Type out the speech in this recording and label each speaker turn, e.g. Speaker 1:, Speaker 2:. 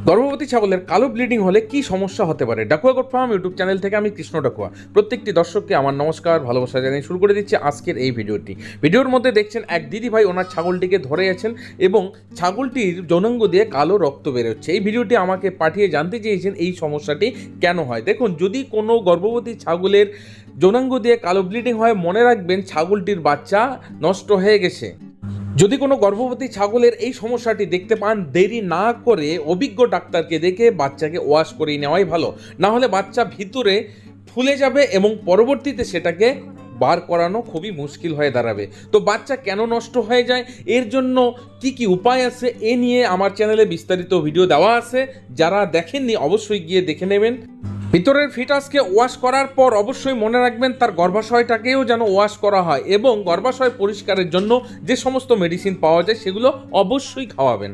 Speaker 1: গর্ভবতী ছাগলের কালো ব্লিডিং হলে কি সমস্যা হতে পারে? Dakua goat farm YouTube channel থেকে আমি কৃষ্ণ ডাকুয়া প্রত্যেকটি দর্শককে আমার নমস্কার, ভালোবাসা জানিয়ে শুরু করে দিচ্ছি আজকের এই ভিডিওটি। ভিডিওর মধ্যে দেখছেন এক দিদি ভাই ওনার ছাগলটিকে ধরে আছেন এবং ছাগলটির যৌনাঙ্গ দিয়ে কালো রক্ত বেরোচ্ছে। এই ভিডিওটি আমাকে পাঠিয়ে জানতে চেয়েছেন এই সমস্যাটি কেন হয়। দেখুন, যদি কোনো গর্ভবতী ছাগলের যৌনাঙ্গ দিয়ে কালো ব্লিডিং হয়, মনে রাখবেন ছাগলটির বাচ্চা নষ্ট হয়ে গেছে। যদি কোনো গর্ভবতী ছাগলের এই সমস্যাটি দেখতে পান, দেরি না করে অভিজ্ঞ ডাক্তারকে দেখে বাচ্চাকে ওয়াশ করিয়ে নেওয়াই ভালো। না হলে বাচ্চা ভিতরে ফুলে যাবে এবং পরবর্তীতে সেটাকে বার করানো খুবই মুশকিল হয়ে দাঁড়াবে। তো বাচ্চা কেন নষ্ট হয়ে যায়, এর জন্য কি কি উপায় আছে, এ নিয়ে আমার চ্যানেলে বিস্তারিত ভিডিও দেওয়া আছে। যারা দেখেননি অবশ্যই গিয়ে দেখে নেবেন। ভিতরের ফিটাসকে ওয়াশ করার পর অবশ্যই মনে রাখবেন তার গর্ভাশয়টাকেও যেন ওয়াশ করা হয় এবং গর্ভাশয় পরিষ্কারের জন্য যে সমস্ত মেডিসিন পাওয়া যায় সেগুলো অবশ্যই খাওয়াবেন।